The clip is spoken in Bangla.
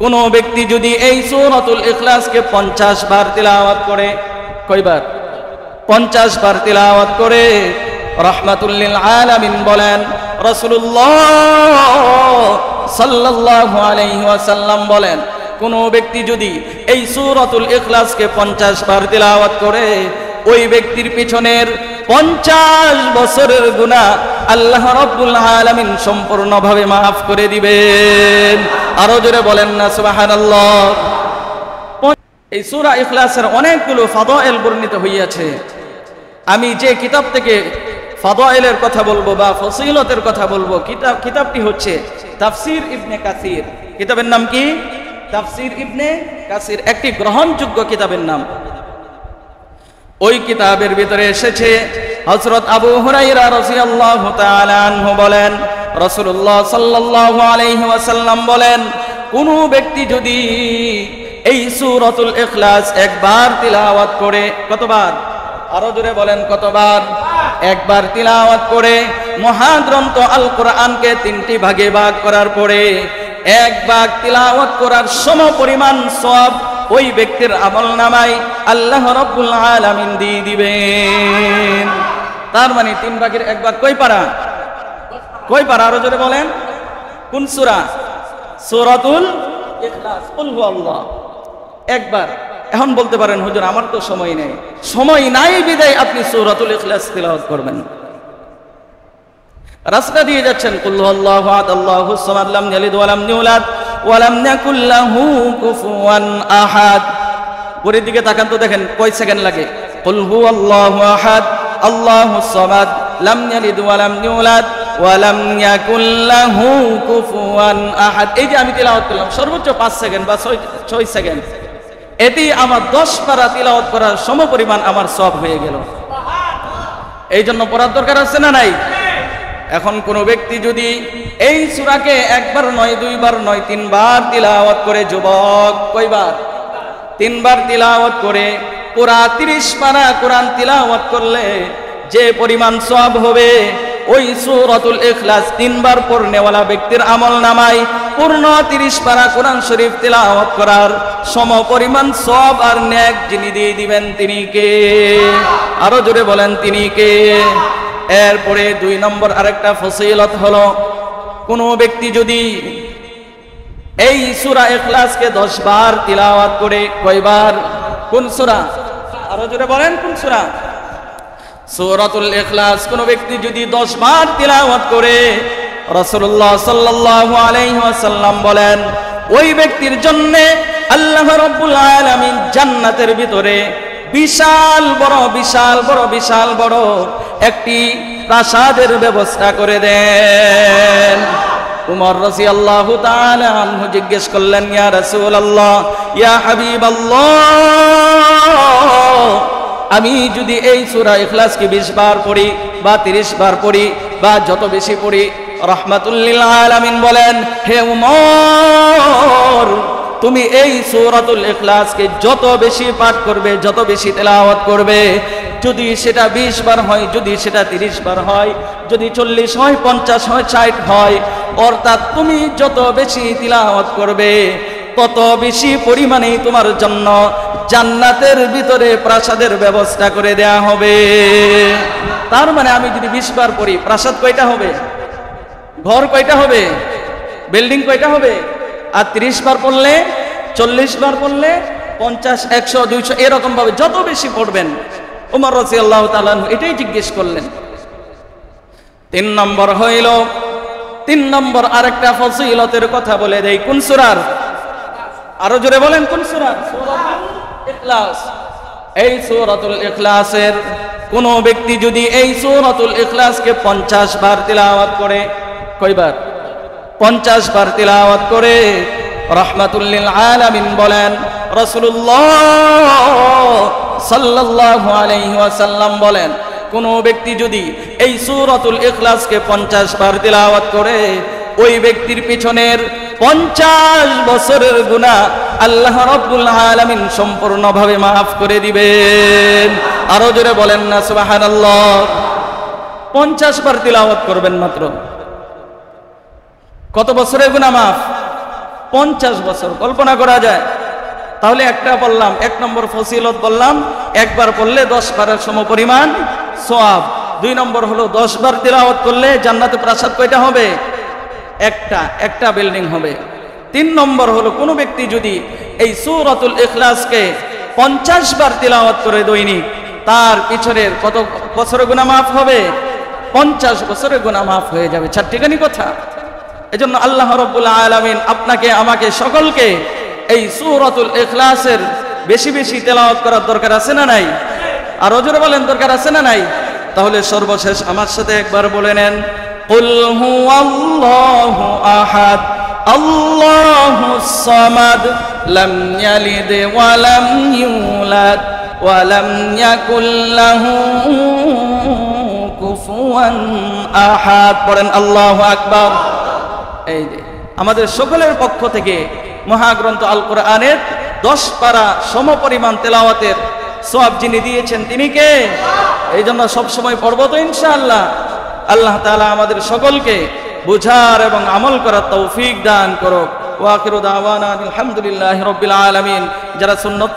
কোন ব্যক্তি যদি এই সূরাতুল ইখলাসকে 50 বার তিলাওয়াত করে, কয়বার? 50 বার তিলাওয়াত করে, রাহমাতুল লিল আলামিন বলেন, রাসূলুল্লাহ সাল্লাল্লাহু আলাইহি ওয়াসাল্লাম বলেন, কোন ব্যক্তি যদি এই সূরাতুল ইখলাসকে 50 বার তিলাওয়াত করে, ওই ব্যক্তির পিছনের 50 বছরের গুনাহ আল্লাহ রাব্বুল আলামিন সম্পূর্ণভাবে maaf করে দিবেন। আরো জোরে বলেন না সুবহানাল্লাহ। এই সূরা ইখলাসের অনেকগুলো ফাদাইল বর্ণিত হইয়াছে। আমি যে কিতাব থেকে ফাদাইলের কথা বলবো বা ফজিলতের কথা বলবো, কিতাবটি হচ্ছে তাফসীর ইবনে কাসির। কিতাবের নাম কি? তাফসীর ইবনে কাসির, একটি গ্রহণযোগ্য কিতাবের নাম। ওই কিতাবের ভিতরে এসেছে, হযরত আবু হুরায়রা রাদিয়াল্লাহু তাআলা আনহু বলেন, রাসূলুল্লাহ সাল্লাল্লাহু আলাইহি ওয়াসাল্লাম বলেন, কোন ব্যক্তি যদি এই সূরাতুল ইখলাস একবার তিলাওয়াত করে, কতবার? আরো জোরে বলেন কতবার? একবার তিলাওয়াত করে মহাগ্রন্থ আল কোরআনকে 3টি ভাগে ভাগ করার পরে এক ভাগ তিলাওয়াত করার সমপরিমাণ সওয়াব ওই ব্যক্তির আমলনামায় আল্লাহ রাব্বুল আলামিন দিয়ে দিবেন। তার মানে 3 ভাগের 1 ভাগ কয় পারা? কয় পারা? আরো জোরে বলেন। কোন সূরা? সূরাতুল ইখলাস। কুল হুয়াল্লাহ। একবার। এখন বলতে পারেন, হুজুর আমার তো সময় নেই। সময় নাই বিদায় আপনি সূরাতুল ইখলাস তিলাওয়াত করবেন। রাস্তা দিয়ে যাচ্ছেন, কুল হুয়াল্লাহু আহাদ আল্লাহুস সামাদ লাম ইয়ালিদ ওয়া লাম ইউলাদ ওয়া লাম ইয়াকুল লাহু কুফুয়ান আহাদ। পরের দিকে তাকান তো, দেখেন কয় সেকেন্ড লাগে। কুল হুয়াল্লাহু আহাদ আল্লাহুস সামাদ লাম ইয়ালিদ ওয়া লাম ইউলাদ ওয়া লাম ইয়াকুল লাহু কুফুয়ান আহাদ। এই যে আমি তিলাওয়াত করলাম, সর্বোচ্চ 5 সেকেন্ড বা 6 সেকেন্ড, এতেই আমার 10 পারা তিলাওয়াত করার সমপরিমাণ আমার সওয়াব হয়ে গেল। এই জন্য পড়ার দরকার আছে না নাই? এখন কোন ব্যক্তি যদি এই সূরাকে একবার নয়, 2 বার নয়, 3 বার তিলাওয়াত করে, যুবক কয়বার? 3 বার তিলাওয়াত করে পুরা 30 পারা কোরআন তিলাওয়াত করলে যে পরিমাণ সওয়াব হবে, ওই সূরাতুল ইখলাস 3 বার পড়নেওয়ালা ব্যক্তির আমলনামায় পূর্ণ 30 পারা কোরআন শরীফ তিলাওয়াত করার সমপরিমাণ সওয়াব আর নেক যিনি দিয়ে দিবেন তিনি কে? আরো জোরে বলেন তিনি কে? এরপরে 2 নম্বর আরেকটা ফজিলত হলো, কোন ব্যক্তি যদি এই সূরা ইখলাসকে 10 বার তিলাওয়াত করে, কয়বার? কোন সূরা? আরো জোরে বলেন কোন সূরা? সূরাতুল ইখলাস কোন ব্যক্তি যদি 10 বার তিলাওয়াত করে, রাসূলুল্লাহ সাল্লাল্লাহু আলাইহি ওয়াসাল্লাম বলেন, ওই ব্যক্তির জন্য আল্লাহ রাব্বুল আলামিন জান্নাতের ভিতরে বিশাল বড় একটি প্রাসাদের ব্যবস্থা করে দেন। উমর রাদিয়াল্লাহু তাআলা আনহু জিজ্ঞেস করলেন, ইয়া রাসূলুল্লাহ, ইয়া হাবিবাল্লাহ, আমি যদি এই সূরা ইখলাসকে 20 বার পড়ি বা 30 বার পড়ি বা যত বেশি পড়ি, রাহমাতুল লিল আলামিন বলেন, হে উমর, তুমি এই সূরাতুল ইখলাসকে যত বেশি পাঠ করবে, যত বেশি তেলাওয়াত করবে, যদি সেটা 20 বার হয়, যদি সেটা 30 বার হয়, যদি 40 হয়, 50 হয়, 60 হয়, অর্থাৎ তুমি যত বেশি তিলাওয়াত করবে তত বেশি পরিমাণেই তোমার জন্য জান্নাতের ভিতরে প্রাসাদের ব্যবস্থা করে দেয়া হবে। তার মানে আমি যদি 20 বার পড়ি, প্রাসাদ কয়টা হবে? ঘর কয়টা হবে? বিল্ডিং কয়টা হবে? আর 30 বার পড়লে, 40 বার পড়লে 50, 100, 200 এরকম ভাবে যত বেশি পড়বেন। ওমর রাদিয়াল্লাহু তাআলা এটাই জিজ্ঞেস করলেন। 3 নম্বর হইল, 3 নম্বর আরেকটা ফজিলতের কথা বলে দেই। কোন সূরার? আরো জোরে বলেন কোন সূরা? সূরাতুল ইখলাস। এই সূরাতুল ইখলাসের কোন ব্যক্তি যদি এই সূরাতুল ইখলাসকে 50 বার তিলাওয়াত করে, কয়বার? 50 বার তিলাওয়াত করে, রাহমাতুল লিল আলামিন বলেন, রাসূলুল্লাহ সাল্লাল্লাহু আলাইহি ওয়াসাল্লাম বলেন, কোন ব্যক্তি যদি এই সূরাতুল ইখলাসকে 50 বার তিলাওয়াত করে, ওই ব্যক্তির পিছনের 50 বছরের গুনাহ আল্লাহ রাব্বুল আলামিন সম্পূর্ণভাবে maaf করে দিবেন। আরো জোরে বলেন না সুবহানাল্লাহ। 50 বার তিলাওয়াত করবেন মাত্র, কত বছরের গুনাহ maaf? 50 বছর কল্পনা করা যায়। তাহলে একটা বললাম, 1 নম্বর ফজিলত বললাম, একবার পড়লে 10 বারের সমপরিমাণ সওয়াব। 2 নম্বর হলো 10 বার তিলাওয়াত করলে জান্নাতে প্রাসাদ কয়টা হবে? একটা বিল্ডিং হবে। 3 নম্বর হলো কোনো ব্যক্তি যদি এই সূরাতুল ইখলাসকে 50 বার তিলাওয়াত করে দৈনিক, তার পিছনের কত বছরের গুনাহ মাফ হবে? 50 বছরের গুনাহ মাফ হয়ে যাবে। চারটিখানি কথা। এজন্য আল্লাহ রাব্বুল আলামিন আপনাকে আমাকে সকলকে এই সূরাতুল ইখলাসের বেশি বেশি তেলাওয়াত করার দরকার আছে না নাই? আর জোরে বলেন দরকার আছে না নাই? তাহলে সর্বশেষ আমার সাথে একবার বলে নেন, কুল হুয়াল্লাহু আহাদ আল্লাহুস সামাদ লাম ইয়ালিদ ওয়া লাম ইউলাদ ওয়া লাম ইয়াকুল লাহু কুফুয়ান আহাদ। পড়েন আল্লাহু আকবার। এই যে আমাদের সকলের পক্ষ থেকে মহাগ্রন্থ আল কোরআনের 10 পারা সমপরিমাণ তেলাওয়াতের সওয়াব যিনি দিয়েছেন তিনি কে? এই জন্য সবসময় পড়ব তো ইনশাআল্লাহ। আল্লাহ তাআলা আমাদের সকলকে বুঝার এবং আমল করার তৌফিক দান করুক। ওয়া আখিরু দাওয়ানা আলহামদুলিল্লাহি রাব্বিল আলামিন। যারা সুন্নাত